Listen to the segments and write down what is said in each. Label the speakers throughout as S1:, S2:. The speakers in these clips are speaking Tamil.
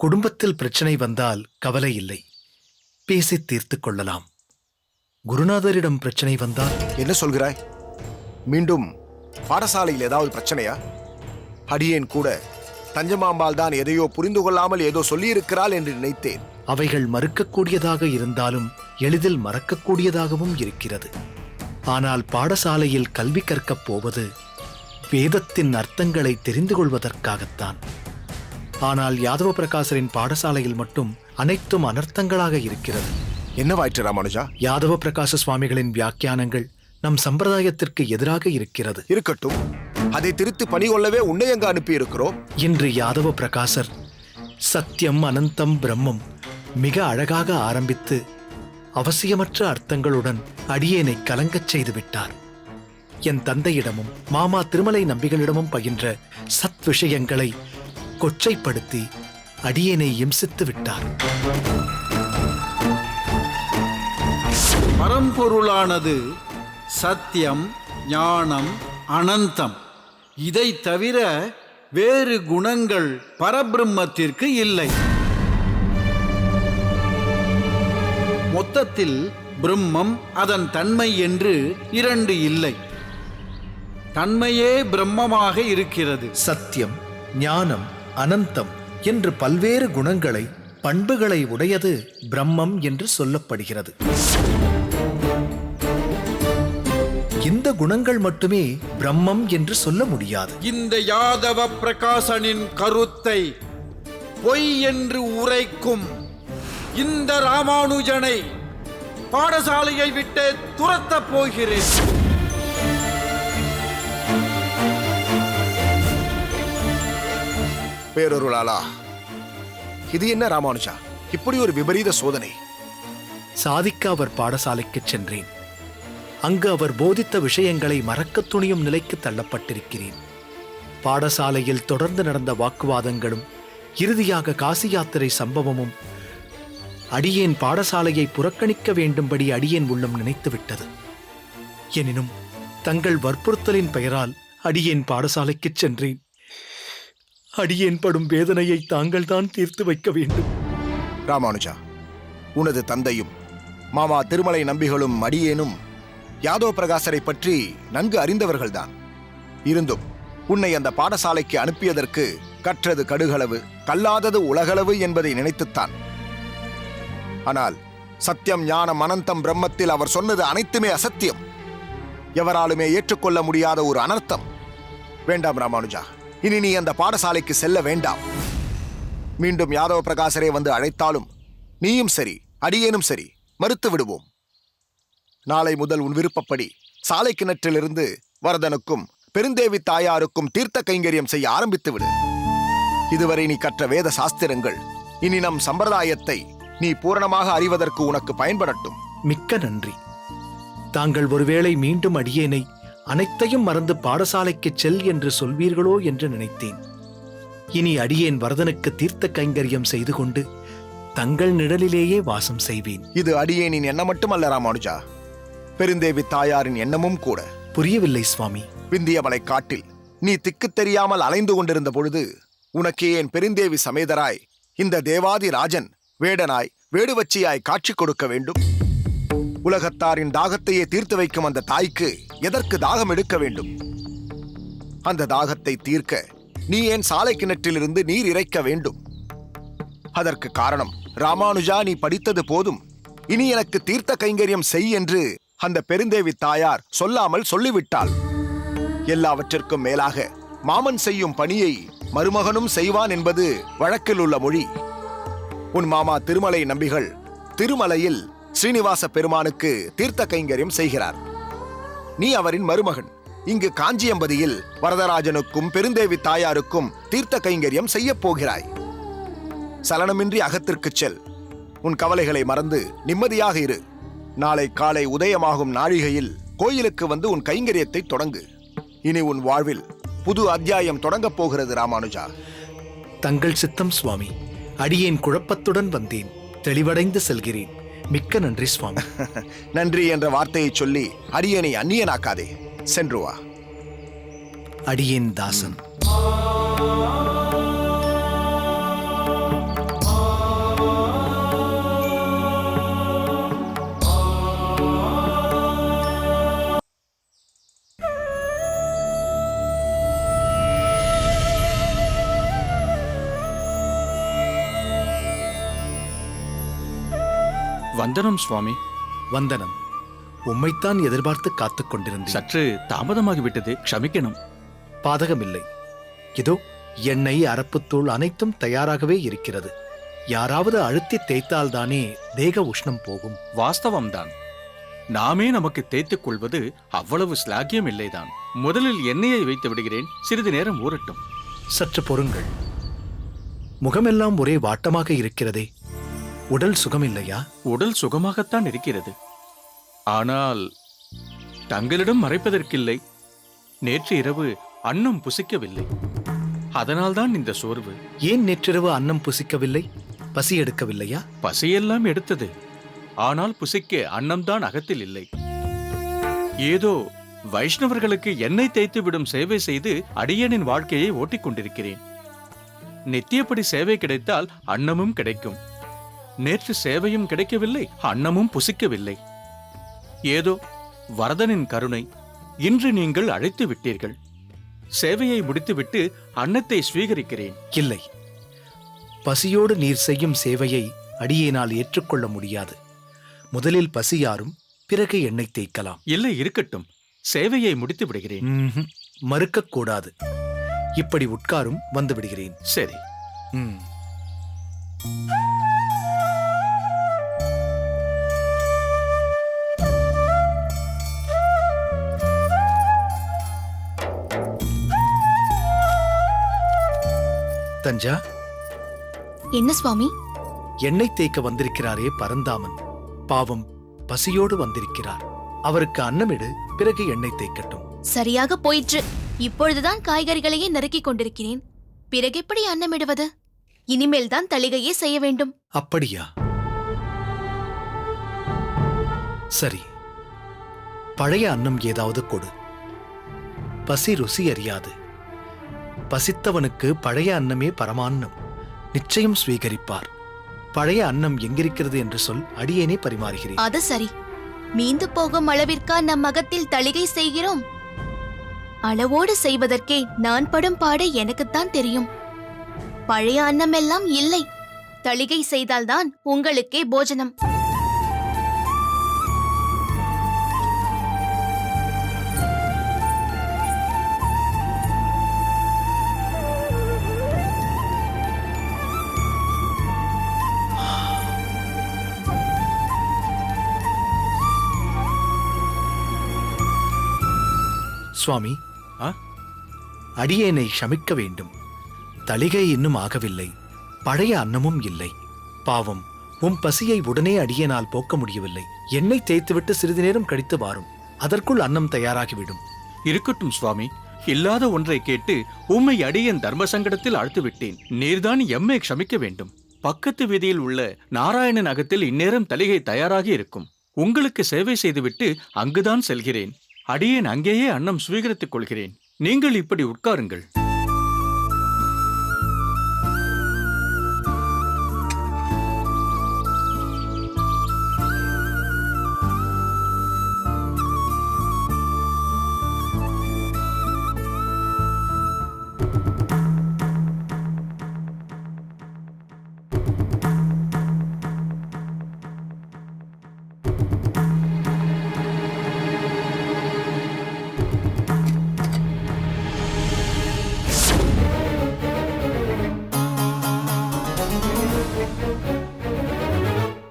S1: குடும்பத்தில் பிரச்சனை வந்தால் கவலை இல்லை, பேசி தீர்த்து கொள்ளலாம். குருநாதரிடம் பிரச்சனை வந்தால்?
S2: என்ன சொல்கிறாய்? மீண்டும் பாடசாலையில் ஏதாவது பிரச்சனையா? அடியேன் கூட தஞ்சமாம்பாள் தான் எதையோ புரிந்து கொள்ளாமல் ஏதோ சொல்லியிருக்கிறாள் என்று நினைத்தேன்.
S1: அவைகள் மறுக்கக்கூடியதாக இருந்தாலும் எளிதில் மறக்கக்கூடியதாகவும் இருக்கிறது. ஆனால் பாடசாலையில் கல்வி கற்கப் போவது வேதத்தின் அர்த்தங்களை தெரிந்து கொள்வதற்காகத்தான். ஆனால் யாதவ பிரகாசரின் பாடசாலையில் மட்டும் அனைத்தும் அனர்த்தங்களாக இருக்கிறது.
S2: என்னவாயிற்று ராமானுஜா?
S1: யாதவ பிரகாச சுவாமிகளின் வியாக்கியானங்கள் நம் சம்பிரதாயத்திற்கு எதிராக இருக்கிறது.
S2: இருக்கட்டும், அதை திருத்தி பணி கொள்ளவே உன்னை எங்க அனுப்பி இருக்கிறோம்.
S1: இன்று யாதவ பிரகாசர் சத்தியம் அனந்தம் பிரம்மம் மிக அழகாக ஆரம்பித்து அவசியமற்ற அர்த்தங்களுடன் அடியேனை கலங்கச் செய்து விட்டார். என் தந்தையிடமும் மாமா திருமலை நம்பிகளிடமும் பயின்ற சத் விஷயங்களை கொச்சைப்படுத்தி அடியேனை இம்சித்து விட்டார்.
S3: பரம்பொருளானது சத்தியம், ஞானம், அனந்தம். இதை தவிர வேறு குணங்கள் பரபிரம்மத்திற்கு இல்லை. மொத்தத்தில் பிரம்மம் அதன் தன்மை என்று இரண்டு இல்லை. தன்மையே பிரம்மமாக இருக்கிறது.
S1: சத்தியம், ஞானம், அனந்தம் என்று பல்வேறு குணங்களை, பண்புகளை உடையது பிரம்மம் என்று சொல்லப்படுகிறது. இந்த குணங்கள் மட்டுமே பிரம்மம் என்று சொல்ல முடியாது.
S3: இந்த யாதவ பிரகாசனின் கருத்தை பொய் என்று உரைக்கும் இந்த ராமானுஜனை பாடசாலையை விட்டு துரத்தப் போகிறேன்.
S2: பேரொருளாளா, இது என்ன ராமானுஜா, இப்படி ஒரு விபரீத சோதனை?
S1: சாதிக்க அவர் பாடசாலைக்கு சென்றேன். அங்கு அவர் போதித்த விஷயங்களை மறக்க துணியும் நிலைக்கு தள்ளப்பட்டிருக்கிறேன். பாடசாலையில் தொடர்ந்து நடந்த வாக்குவாதங்களும் இறுதியாக காசி யாத்திரை சம்பவமும் அடியேன் பாடசாலையை புறக்கணிக்க வேண்டும்படி அடியேன் உள்ளம் நினைத்துவிட்டது. எனினும் தங்கள் வற்புறுத்தலின் பெயரால் அடியேன் பாடசாலைக்கு சென்றேன். அடியேன் படும் வேதனையை தாங்கள் தான் தீர்த்து வைக்க வேண்டும்.
S2: ராமானுஜா, உனது தந்தையும் மாமா திருமலை நம்பிகளும் அடியேனும் யாதவ பிரகாசரை பற்றி நன்கு அறிந்தவர்கள்தான். இருந்தும் உன்னை அந்த பாடசாலைக்கு அனுப்பியதற்கு கற்றது கடுகளவு, கல்லாதது உலகளவு என்பதை நினைத்துத்தான். ஆனால் சத்தியம், ஞானம், அனந்தம் பிரம்மத்தில் அவர் சொன்னது அனைத்துமே அசத்தியம், எவராலுமே ஏற்றுக்கொள்ள முடியாத ஒரு அனர்த்தம். வேண்டாம் ராமானுஜா, இனி நீ அந்த பாடசாலைக்கு செல்ல வேண்டாம். மீண்டும் யாதவ பிரகாசரே வந்து அழைத்தாலும் நீயும் சரி, அடியேனும் சரி, மறுத்து விடுவோம். நாளை முதல் உன் விருப்பப்படி சாலை கிணற்றிலிருந்து வரதனுக்கும் பெருந்தேவி தாயாருக்கும் தீர்த்த கைங்கரியம் செய்ய ஆரம்பித்து விடு. இதுவரை நீ கற்ற வேத சாஸ்திரங்கள் இனி நம் சம்பிரதாயத்தை நீ பூரணமாக அறிவதற்கு உனக்கு பயன்படட்டும்.
S1: மிக்க நன்றி. தாங்கள் ஒருவேளை மீண்டும் அடியேனை அனைத்தையும் மறந்து பாடசாலைக்கு செல் என்று சொல்வீர்களோ என்று நினைத்தேன். இனி அடியேன் வரதனுக்கு தீர்த்த கைங்கரியம் செய்து கொண்டு தங்கள் நிழலிலேயே வாசம் செய்வேன்.
S2: இது அடியேனின் எண்ணம் மட்டுமல்ல ராமானுஜா, பெருந்தேவி தாயாரின் எண்ணமும் கூட.
S1: புரியவில்லை சுவாமி.
S2: விந்தியமலை காட்டில் நீ திக்கு தெரியாமல் அலைந்து கொண்டிருந்த பொழுது உனக்கே என் பெருந்தேவி சமேதராய் இந்த தேவாதி ராஜன் வேடனாய் வேடுவச்சியாய் காட்சி கொடுக்க வேண்டும். உலகத்தாரின் தாகத்தையே தீர்த்து வைக்கும் அந்த தாய்க்கு எதற்கு தாகம் எடுக்க வேண்டும்? அந்த தாகத்தை தீர்க்க நீ ஏன் சாலை கிணற்றிலிருந்து நீர் இறைக்க வேண்டும்? அதற்கு காரணம், ராமானுஜா, நீ படித்தது போதும், இனி எனக்கு தீர்த்த கைங்கரியம் செய் என்று அந்த பெருந்தேவி தாயார் சொல்லாமல் சொல்லிவிட்டாள். எல்லாவற்றிற்கும் மேலாக மாமன் செய்யும் பணியை மருமகனும் செய்வான் என்பது வழக்கில் உள்ள மொழி. உன் மாமா திருமலை நம்பிகள் திருமலையில் ஸ்ரீனிவாச பெருமானுக்கு தீர்த்த கைங்கரியம் செய்கிறார். நீ அவரின் மருமகன். இங்கு காஞ்சியம்பதியில் வரதராஜனுக்கும் பெருந்தேவி தாயாருக்கும் தீர்த்த கைங்கரியம் செய்யப் போகிறாய். சலனமின்றி அகத்திற்குச் செல். உன் கவலைகளை மறந்து நிம்மதியாக இரு. நாளை காலை உதயமாகும் நாழிகையில் கோயிலுக்கு வந்து உன் கைங்கரியத்தை தொடங்கு. இனி உன் வாழ்வில் புது அத்தியாயம் தொடங்கப் போகிறது ராமானுஜா.
S1: தங்கள் சித்தம் சுவாமி. அடியேன் குழப்பத்துடன் வந்தேன், தெளிவடைந்து செல்கிறேன். மிக்க நன்றி சுவாமி.
S2: நன்றி என்ற வார்த்தையை சொல்லி அடியேனை அந்நியனாக்காதே. சென்று வா.
S1: அடியேன் தாசன்.
S4: வந்தனம் சுவாமி.
S1: வந்தனம். உம்மைத்தான் எதிர்பார்த்து காத்துக் கொண்டிருந்தேன்.
S4: சற்று தாமதமாகிவிட்டது, க்ஷமிக்கணும்.
S1: பாதகமில்லை. இதோ எண்ணெய், அரப்புத்தூள் அனைத்தும் தயாராகவே இருக்கிறது. யாராவது அழுத்தி தேய்த்தால்தானே தேக உஷ்ணம் போகும்.
S4: வாஸ்தவம்தான். நாமே நமக்கு தேய்த்துக் கொள்வது அவ்வளவு ஸ்லாக்கியம் இல்லைதான். முதலில் எண்ணெயை வைத்து விடுகிறேன், சிறிது நேரம் ஊறட்டும்.
S1: சற்று பொறுங்கள். முகமெல்லாம் ஒரே வாட்டமாக இருக்கிறதே, உடல் சுகமில்லையா?
S4: உடல் சுகமாகத்தான் இருக்கிறது. ஆனால் தங்களிடம் மறைப்பதற்கில்லை. நேற்று இரவு அன்னம் புசிக்கவில்லை. அதனால்தான் இந்த சோர்வு.
S1: ஏன் நேற்றிரவு அன்னம் புசிக்கவில்லை? பசி எடுக்கவில்லையா?
S4: பசியெல்லாம் எடுத்தது, ஆனால் புசிக்க அன்னம்தான் அகத்தில் இல்லை. ஏதோ வைஷ்ணவர்களுக்கு எண்ணெய் தேய்த்து விடும் சேவை செய்து அடியனின் வாழ்க்கையை ஓட்டிக் கொண்டிருக்கிறேன். நித்தியப்படி சேவை கிடைத்தால் அன்னமும் கிடைக்கும். நேற்று சேவையும் கிடைக்கவில்லை, அன்னமும் புசிக்கவில்லை. ஏதோ வரதனின் கருணை, இன்று நீங்கள் அழைத்து விட்டீர்கள். சேவையை முடித்துவிட்டு அன்னத்தை ஸ்வீகரிக்கிறேன்.
S1: இல்லை, பசியோடு நீர் செய்யும் சேவையை அடியேனால் ஏற்றுக்கொள்ள முடியாது. முதலில் பசியாரும், பிறகு எண்ணெய் தேய்க்கலாம்.
S4: இல்லை, இருக்கட்டும். சேவையை முடித்து விடுகிறேன்.
S1: மறுக்கக்கூடாது. இப்படி உட்காரும், வந்து விடுகிறேன்.
S4: சரி.
S1: தஞ்சா,
S5: என்ன சுவாமி?
S1: எண்ணெய் தேய்க்க வந்திருக்கிறாரே பரந்தாமன், பாவம் பசியோடு வந்திருக்கிறார். அவருக்கு அன்னமிடு, பிறகு எண்ணெய் தேய்க்கட்டும்.
S5: சரியாக போயிற்று. இப்பொழுதுதான் காய்கறிகளையே நறுக்கிக் கொண்டிருக்கிறேன். பிறகு எப்படி அன்னமிடுவது? இனிமேல் தான் தளிகையே செய்ய வேண்டும்.
S1: அப்படியா? சரி, பழைய அன்னம் ஏதாவது கொடு. பசி ருசி அறியாது. பசித்தவனுக்கு பழைய அன்னமே பரமான்னம். நிச்சயம் ஸ்வீகரிப்பார். பழைய அன்னம் எங்கிருக்கிறது என்று சொல், அடியேனே பரிமாறுகிறேன்.
S5: அது சரி. மீந்து போகும் அளவிற்கா நம் மகத்தில் தளிகை செய்கிறோம்? அளவோடு செய்வதற்கே நான் படும் பாடு எனக்குத்தான் தெரியும். பழைய அன்னமெல்லாம் இல்லை. தளிகை செய்தால்தான் உங்களுக்கே போஜனம்.
S1: சுவாமி,
S4: ஆ?
S1: அடியேனை க்ஷமிக்க வேண்டும். தளிகை இன்னும் ஆகவில்லை, பழைய அன்னமும் இல்லை. பாவம், உம் பசியை உடனே அடியேனால் போக்க முடியவில்லை. எண்ணெய் தேய்த்துவிட்டு சிறிது நேரம் கழித்து வாரும். அதற்குள் அன்னம் தயாராகிவிடும்.
S4: இருக்கட்டும் சுவாமி. இல்லாத ஒன்றை கேட்டு உம்மை அடியேன் தர்ம சங்கடத்தில் ஆழ்த்து விட்டேன். நீர்தான் எம்மை க்ஷமிக்க வேண்டும். பக்கத்து வீதியில் உள்ள நாராயணன் அகத்தில் இந்நேரம் தளிகை தயாராகி இருக்கும். உங்களுக்கு சேவை செய்துவிட்டு அங்குதான் செல்கிறேன். அடியேன் அங்கேயே அன்னம் ஸ்வீகரித்துக் கொள்கிறேன். நீங்கள் இப்படி உட்காருங்கள்.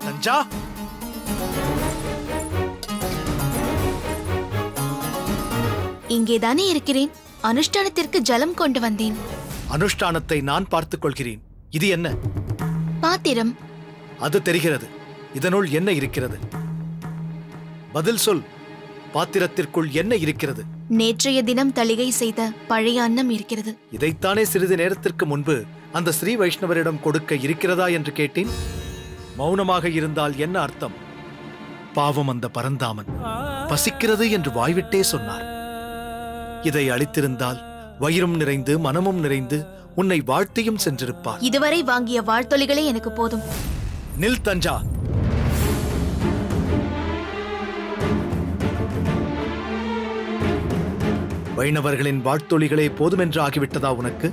S1: தஞ்சா,
S5: இங்கேதானே இருக்கிறேன். அனுஷ்டானத்திற்கு ஜலம் கொண்டு வந்தேன்.
S1: அனுஷ்டானத்தை நான் பார்த்துக் கொள்கிறேன். இது என்ன
S5: பாத்திரம்?
S1: அது தெரிகிறது. இதனுள் என்ன இருக்கிறது? பதில் சொல். பாத்திரத்திற்குள் என்ன இருக்கிறது?
S5: நேற்றைய தினம் தளிகை செய்த பழைய அன்னம் இருக்கிறது.
S1: இதைத்தானே சிறிது நேரத்திற்கு முன்பு அந்த ஸ்ரீ வைஷ்ணவரிடம் கொடுக்க இருக்கிறதா என்று கேட்டேன். மௌனமாக இருந்தால் என்ன அர்த்தம்? பாவம் அந்த பரந்தாமன் பசிக்கிறது என்று வாய்விட்டே சொன்னார். இதை அளித்திருந்தால் வயிறும் நிறைந்து மனமும் நிறைந்து உன்னை வாழ்த்தியும் சென்றிருப்பார்.
S5: இதுவரை வாங்கிய வாழ்த்தொலிகளே எனக்கு போதும்.
S1: நில் தஞ்சா. வைணவர்களின் வாழ்த்தொலிகளே போதுமென்று ஆகிவிட்டதா உனக்கு?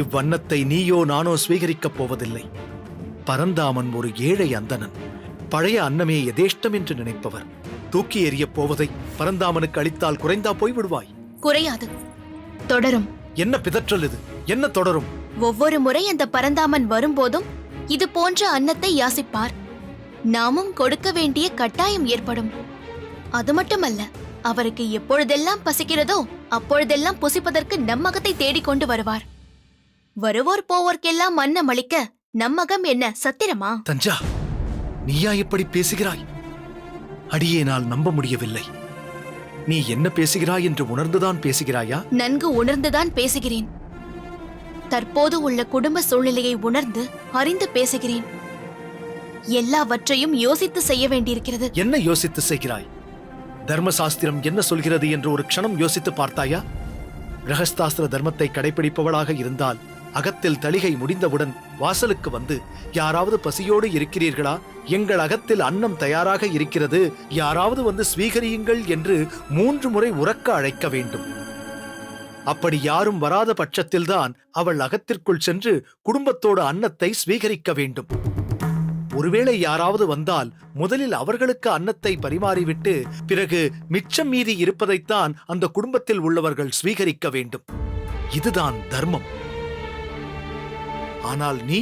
S1: இவ்வன்னத்தை நீயோ நானோ ஸ்வீகரிக்கப் போவதில்லை. பரந்தாமன் ஒரு ஏழை அந்தணன். பழைய அன்னமே யதேஷ்டம் என்று நினைப்பவர். தூக்கி எறியப் போவதை பரந்தாமனுக்கு அளித்தால் குறைந்தா போய்விடுவாய்.
S5: குறையாது, தொடரும்.
S1: என்ன பிதற்றல் இது? என்ன தொடரும்?
S5: ஒவ்வொரு முறை அந்த பரந்தாமன் வரும்போதும் இது போன்ற அன்னத்தை யாசிப்பார். நாமும் கொடுக்க வேண்டிய கட்டாயம் ஏற்படும். அது மட்டுமல்ல, அவருக்கு எப்பொழுதெல்லாம் பசிக்கிறதோ அப்பொழுதெல்லாம் புசிப்பதற்கு நம்மகத்தை தேடிக்கொண்டு வருவார். வருவோர் போவோர்க்கெல்லாம் அன்னம் அளிக்க நம்மகம் என்ன சத்திரமா?
S1: தஞ்சா, நீயா இப்படி பேசுகிறாய்? அடியேனால் நம்ப முடியவில்லை. நீ என்ன பேசுகிறாய் என்று உணர்ந்துதான் பேசுகிறாயா?
S5: நன்கு உணர்ந்துதான் பேசுகிறேன். தற்போது உள்ள குடும்ப சூழ்நிலையை உணர்ந்து அறிந்து பேசுகிறேன். எல்லாவற்றையும் யோசித்து செய்ய வேண்டியிருக்கிறது.
S1: என்ன யோசித்து செய்கிறாய்? தர்மசாஸ்திரம் என்ன சொல்கிறது என்று ஒரு க்ஷணம் யோசித்து பார்த்தாயா? கிரகஸ்தாஸ்திர தர்மத்தை கடைபிடிப்பவளாக இருந்தால் அகத்தில் தளிகை முடிந்தவுடன் வாசலுக்கு வந்து, யாராவது பசியோடு இருக்கிறீர்களா? எங்கள் அகத்தில் அன்னம் தயாராக இருக்கிறது, யாராவது வந்து ஸ்வீகரியுங்கள் என்று 3 முறை உரக்க அழைக்க வேண்டும். அப்படி யாரும் வராத பட்சத்தில்தான் அவள் அகத்திற்குள் சென்று குடும்பத்தோடு அன்னத்தை ஸ்வீகரிக்க வேண்டும். ஒருவேளை யாராவது வந்தால் முதலில் அவர்களுக்கு அன்னத்தை பரிமாறிவிட்டு பிறகு மிச்சம் மீதி இருப்பதைத்தான் அந்த குடும்பத்தில் உள்ளவர்கள் ஸ்வீகரிக்க வேண்டும். இதுதான் தர்மம். ஆனால் நீ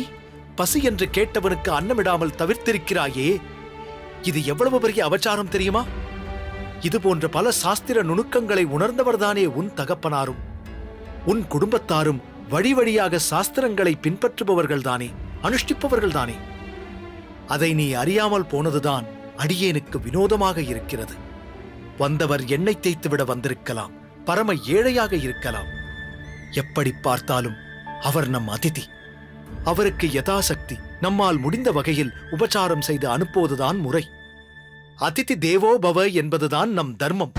S1: பசி என்று கேட்டவனுக்கு அன்னமிடாமல் தவிர்த்திருக்கிறாயே, இது எவ்வளவு பெரிய அபச்சாரம் தெரியுமா? இது போன்ற பல சாஸ்திர நுணுக்கங்களை உணர்ந்தவர்தானே உன் தகப்பனாரும் உன் குடும்பத்தாரும். வழி வழியாக சாஸ்திரங்களை பின்பற்றுபவர்கள்தானே, அனுஷ்டிப்பவர்கள்தானே. அதை நீ அறியாமல் போனதுதான் அடியேனுக்கு வினோதமாக இருக்கிறது. வந்தவர் எண்ணெய் தேய்த்துவிட வந்திருக்கலாம், பரம ஏழையாக இருக்கலாம். எப்படி பார்த்தாலும் அவர் நம் அதிதி. அவருக்கு யதாசக்தி நம்மால் முடிந்த வகையில் உபசாரம் செய்து அனுப்புவதுதான் முறை. அதிதி தேவோ பவ என்பதுதான் நம் தர்மம்.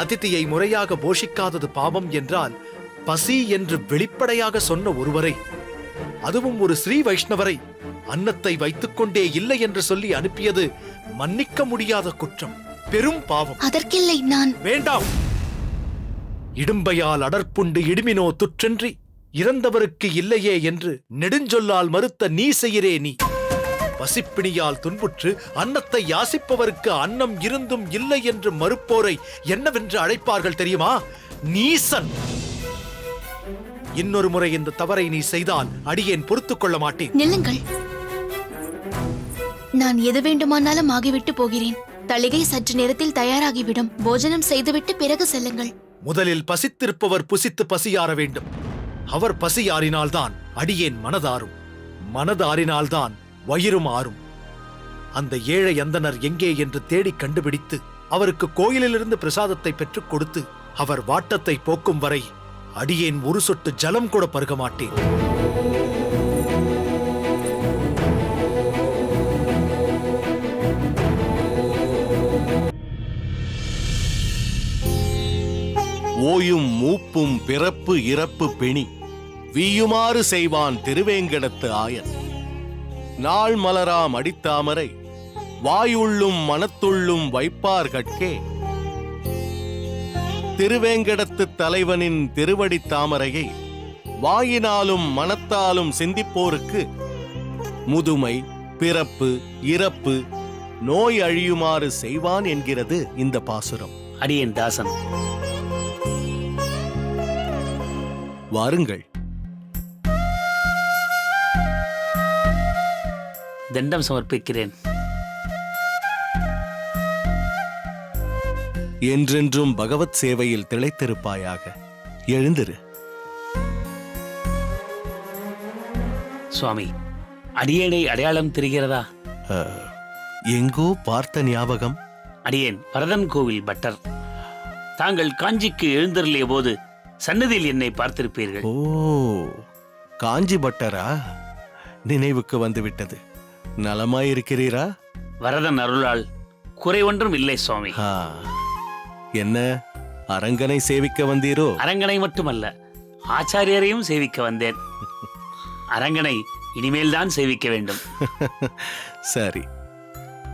S1: அதிதியை முறையாக போஷிக்காதது பாவம் என்றால், பசி என்று வெளிப்படையாக சொன்ன ஒருவரை, அதுவும் ஒரு ஸ்ரீ வைஷ்ணவரை, அன்னத்தை வைத்துக் கொண்டே இல்லை என்று சொல்லி அனுப்பியது மன்னிக்க முடியாத குற்றம், பெரும் பாவம்.
S5: அதற்கில்லை, நான்
S1: வேண்டாம். இடும்பையால் அடர்ப்புண்டு இடுமினோ துற்றென்றி இறந்தவருக்கு இல்லையே என்று நெடுஞ்சொல்லால் மறுத்த நீ செய்கிறே நீ. பசிப்பிணியால் துன்புற்று அன்னத்தை யாசிப்பவருக்கு அன்னம் இருந்தும் இல்லை என்று மறுப்போரை என்னவென்று அழைப்பார்கள் தெரியுமா? நீசன். இன்னொரு முறை இந்த தவறை நீ செய்தால் அடியேன் பொறுத்துக் கொள்ள மாட்டேன்.
S5: நில்லுங்கள். நான் எது வேண்டுமானாலும் ஆகிவிட்டு போகிறேன். தளிகை சற்று நேரத்தில் தயாராகிவிடும். போஜனம் செய்துவிட்டு பிறகு செல்லுங்கள்.
S1: முதலில் பசித்திருப்பவர் புசித்து பசியாற வேண்டும். அவர் பசியாறினால்தான் அடியேன் மனதாரும், மனதாறினால்தான் வயிறும் ஆறும். அந்த ஏழை அந்தனர் எங்கே என்று தேடி கண்டுபிடித்து அவருக்கு கோயிலிலிருந்து பிரசாதத்தை பெற்றுக் கொடுத்து அவர் வாட்டத்தை போக்கும் வரை அடியேன் ஒரு சொட்டு ஜலம் கூட பருக மாட்டேன்.
S6: ஓயும் மூப்பும் பிறப்பு இறப்பு பிணி வீயுமாறு செய்வான் திருவேங்கடத்து ஆயன். நாள் மலராம் அடித்தாமரை வாயுள்ளும் மனத்துள்ளும் வைப்பார்கட்கே. திருவேங்கடத்து தலைவனின் திருவடித் தாமரையை வாயினாலும் மனத்தாலும் சிந்திப்போருக்கு முதுமை, பிறப்பு, இறப்பு, நோய் அழியுமாறு செய்வான் என்கிறது இந்த பாசுரம்.
S7: அடியேன் தாசன்.
S6: வாருங்கள்.
S7: தண்டம் சமர்ப்பிக்கிறேன்.
S6: என்றென்றும் பகவத் சேவையில் திளைத்திருப்பாயாக. எழுந்திரு.
S7: சுவாமி, அடியேனை அடையாளம் தெரிகிறதா?
S6: எங்கோ பார்த்த ஞாபகம்.
S7: அடியேன் வரதன் கோவில் பட்டர். தாங்கள் காஞ்சிக்கு எழுந்தருளிய போது சன்னதியில் என்னை பார்த்திருப்பீர்கள்.
S6: ஓ, காஞ்சி பட்டரா? நினைவுக்கு வந்துவிட்டது. நலமாயிருக்கிறீரா?
S7: வரதன் அருளால் குறை ஒன்றும் இல்லை சுவாமி.
S6: என்ன, அரங்கனை சேவிக்க வந்தீரோ?
S7: அரங்கனை மட்டுமல்ல, ஆச்சாரியரையும் சேவிக்க வந்தேன். அரங்கனை இனிமேல் தான் சேவிக்க வேண்டும்.
S6: சரி,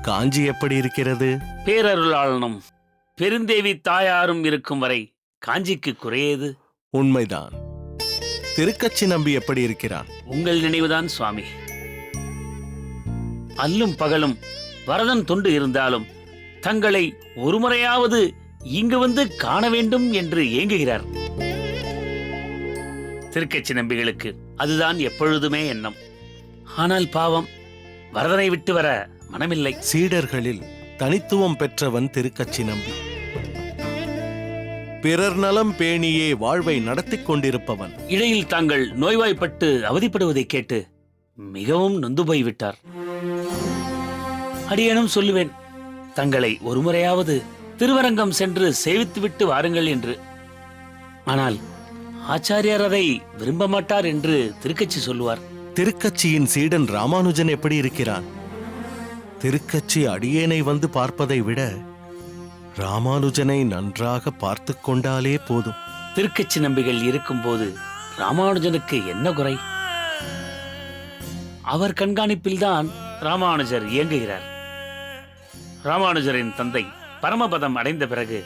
S6: காஞ்சி எப்படி இருக்கிறது?
S7: பேரருளாளனும் பெருந்தேவி தாயாரும் இருக்கும் வரை காஞ்சிக்கு குறையது.
S6: உண்மைதான். திருக்கச்சி நம்பி எப்படி இருக்கிறான்?
S7: உங்கள் நினைவுதான் சுவாமி. அல்லும் பகலும் வரதன் தொண்டு இருந்தாலும் தங்களை ஒருமுறையாவது இங்கு வந்து காண வேண்டும் என்று ஏங்குகிறார். திருக்கச்சி நம்பிகளுக்கு அதுதான் எப்பொழுதுமே எண்ணம். ஆனால் பாவம், வரதனை விட்டு வர மனமில்லை.
S6: சீடர்களில் தனித்துவம் பெற்றவன் திருக்கச்சி நம்பி. பிறர் நலம் பேணியே வாழ்வை நடத்திக் கொண்டிருப்பவன்.
S7: இடையில் தாங்கள் நோய்வாய்ப்பட்டு அவதிப்படுவதை கேட்டு மிகவும் நொந்து போய்விட்டார். அடியேனும் சொல்லுவேன், தங்களை ஒருமுறையாவது திருவரங்கம் சென்று சேவித்துவிட்டு வாருங்கள் என்று. ஆனால் ஆச்சாரியார் அதை விரும்ப மாட்டார் என்று திருக்கச்சி சொல்லுவார்.
S6: திருக்கச்சியின் சீடன் ராமானுஜன் எப்படி இருக்கிறான்? திருக்கச்சி அடியேனை வந்து பார்ப்பதை விட ராமானுஜனை நன்றாக பார்த்து கொண்டாலே போதும்.
S7: திருக்கச்சி நம்பிகள் இருக்கும்போது ராமானுஜனுக்கு என்ன குறை? அவர் கண்காணிப்பில்தான் ராமானுஜர் இயங்குகிறார். ராமானுஜரின் தந்தை பரமபதம் அடைந்த பிறகு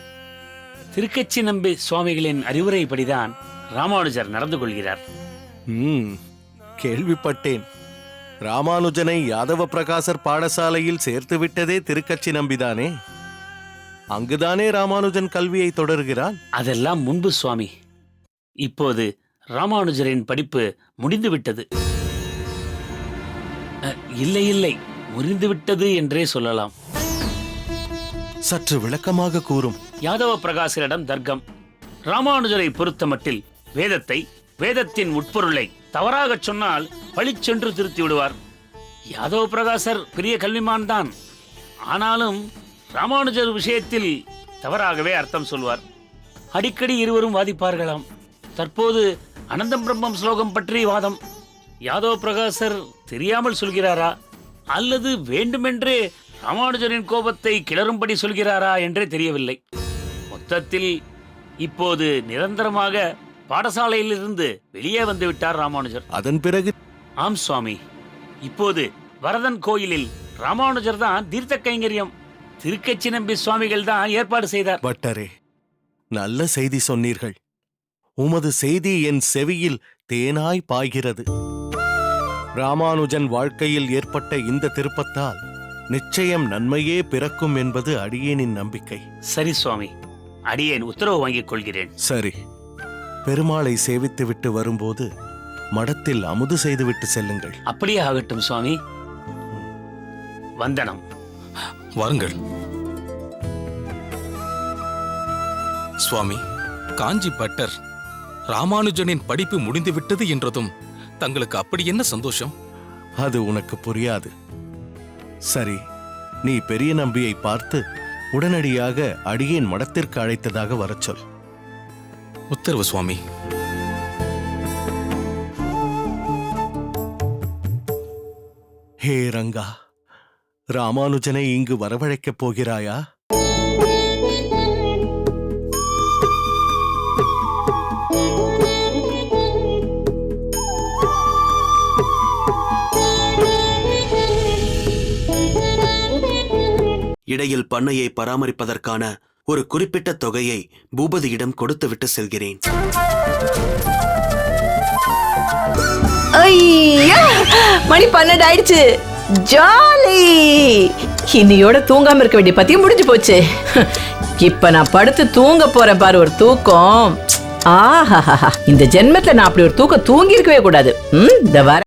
S7: திருக்கச்சி நம்பி சுவாமிகளின் அறிவுரைப்படிதான் ராமானுஜர் நடந்து கொள்கிறார்.
S6: கேள்விப்பட்டேன். ராமானுஜனை யாதவ பிரகாசர் பாடசாலையில் சேர்த்து விட்டதே திருக்கச்சி நம்பிதானே? அங்குதானே ராமானுஜன் கல்வியை தொடர்கிறான்.
S7: அதெல்லாம் முன்பு சுவாமி. இப்போது ராமானுஜரின் படிப்பு முடிந்துவிட்டது. இல்லை இல்லை, முறிந்துவிட்டது என்றே சொல்லலாம்.
S6: சற்று விளக்கமாக கூறும்.
S7: யாதவ பிரகாசரிடம் தர்க்கம். ராமானுஜரை பொறுத்த மட்டில் வேதத்தை, வேதத்தின் உட்பொருளை தவறாகச் சொன்னால் பழிச்சென்று திருத்தி விடுவார். யாதவ பிரகாசர் பெரிய கல்விமான் தான். ஆனாலும் ராமானுஜர் விஷயத்தில் தவறாகவே அர்த்தம் சொல்வார். அடிக்கடி இருவரும் வாதிப்பார்களாம். தற்போது அனந்தம் பிரம்மம் ஸ்லோகம் பற்றி வாதம். யாதவ பிரகாசர் தெரியாமல் சொல்கிறாரா அல்லது வேண்டுமென்றே ராமானுஜரின் கோபத்தை கிளறும்படி சொல்கிறாரா என்றே தெரியவில்லை. மொத்தத்தில் இப்போது நிரந்தரமாக பாடசாலையிலிருந்து வெளியே வந்துவிட்டார் ராமானுஜர்.
S6: அதன் பிறகு?
S7: ஆம் சுவாமி, இப்போது வரதன் கோயிலில் ராமானுஜர் தான் தீர்த்த கைங்கரியம். திருக்கச்சி நம்பி சுவாமிகள் தான் ஏற்பாடு செய்தார்.
S6: பட்டரே, நல்ல செய்தி சொன்னீர்கள். உமது செய்தி என் செவியில் தேனாய் பாய்கிறது. ராமானுஜன் வாழ்க்கையில் ஏற்பட்ட இந்த திருப்பத்தால் நிச்சயம் நன்மையே பிறக்கும் என்பது அடியேனின் நம்பிக்கை.
S7: சரி சுவாமி, அடியேன் உத்தரவு வாங்கிக் கொள்கிறேன்.
S6: சரி, பெருமாளை சேவித்துவிட்டு வரும்போது மடத்தில் அமுது செய்துவிட்டு செல்லுங்கள்.
S7: அப்படியே ஆகட்டும் சுவாமி. வந்தனம்.
S8: வாருங்கள் சுவாமி. காஞ்சி பட்டர் ராமானுஜனின் படிப்பு முடிந்துவிட்டது என்றதும் தங்களுக்கு அப்படி என்ன சந்தோஷம்?
S6: அது உனக்கு புரியாது. சரி, நீ பெரிய நம்பியை பார்த்து உடனடியாக அடியேன் மடத்திற்கு அழைத்ததாக வரச் சொல்.
S8: உத்தரவு சுவாமி.
S6: ஹே ரங்கா, ராமானுஜனை இங்கு வரவழைக்கப் போகிறாயா?
S9: இடையில் பண்ணையை பராமரிப்பதற்கான ஒரு குறிப்பிட்ட தொகையை பூபதியிடம் கொடுத்துவிட்டு செல்கிறேன்.
S10: மணி 12 ஆயிடுச்சு. ஜாலி. இன்னையோட தூங்காம இருக்க வேண்டிய பத்தியும் முடிஞ்சு போச்சு. இப்ப நான் படுத்து தூங்க போறேன் பாரு, ஒரு தூக்கம். ஆஹா, இந்த ஜென்மத்துல நான் அப்படி ஒரு தூக்கம் தூங்கி இருக்கவே கூடாது. இந்த வார